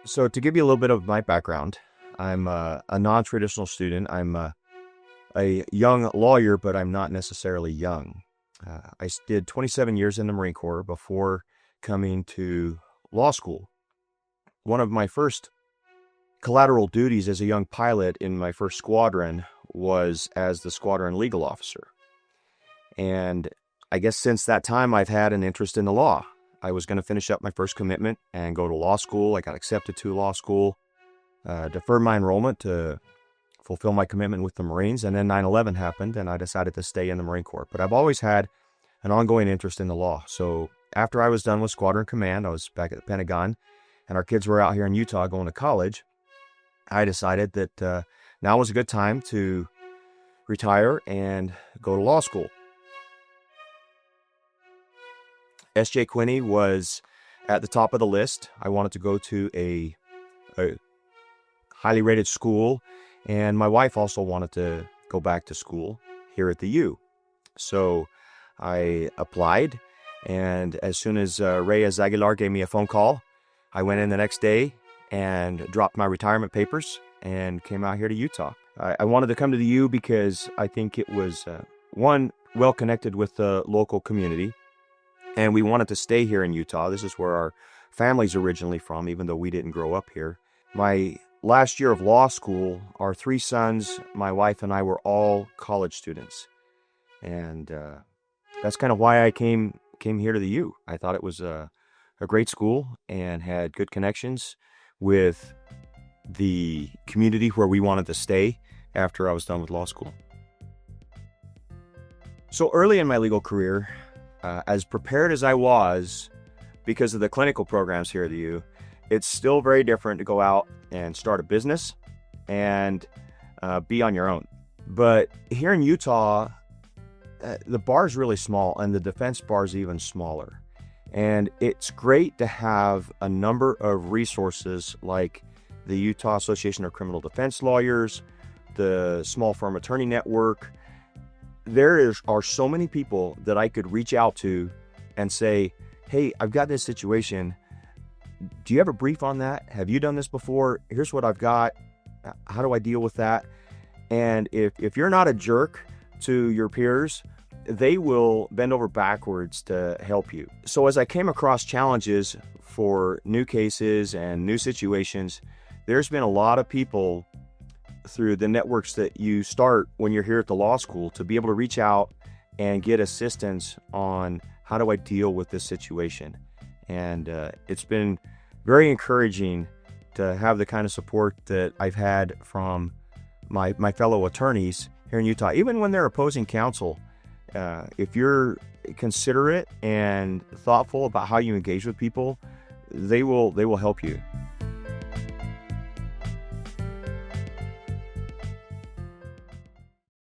So to give you a little bit of my background, I'm a non-traditional student. I'm a young lawyer, but I'm not necessarily young. I did 27 years in the Marine Corps before coming to law school. One of my first collateral duties as a young pilot in my first squadron was as the squadron legal officer. And I guess since that time, I've had an interest in the law. I was going to finish up my first commitment and go to law school. I got accepted to law school, deferred my enrollment to fulfill my commitment with the Marines, and then 9/11 happened, and I decided to stay in the Marine Corps. But I've always had an ongoing interest in the law. So after I was done with Squadron Command, I was back at the Pentagon, and our kids were out here in Utah going to college. I decided that now was a good time to retire and go to law school. S.J. Quinney was at the top of the list. I wanted to go to a highly rated school, and my wife also wanted to go back to school here at the U. So I applied, and as soon as Reyes Aguilar gave me a phone call, I went in the next day and dropped my retirement papers and came out here to Utah. I wanted to come to the U because I think it was, one, well connected with the local community, and we wanted to stay here in Utah. This is where our family's originally from, even though we didn't grow up here. My last year of law school, our three sons, my wife, and I were all college students. And that's kind of why I came here to the U. I thought it was a great school and had good connections with the community where we wanted to stay after I was done with law school. So early in my legal career, as prepared as I was because of the clinical programs here at the U, it's still very different to go out and start a business and be on your own. But here in Utah, the bar is really small, and the defense bar is even smaller. And it's great to have a number of resources like the Utah Association of Criminal Defense Lawyers, the Small Firm Attorney Network. There are so many people that I could reach out to and say, hey, I've got this situation. Do you have a brief on that? Have you done this before? Here's what I've got. How do I deal with that? And if you're not a jerk to your peers, they will bend over backwards to help you. So as I came across challenges for new cases and new situations, there's been a lot of people through the networks that you start when you're here at the law school to be able to reach out and get assistance on how do I deal with this situation. And it's been very encouraging to have the kind of support that I've had from my fellow attorneys here in Utah. Even when they're opposing counsel, if you're considerate and thoughtful about how you engage with people, they will help you.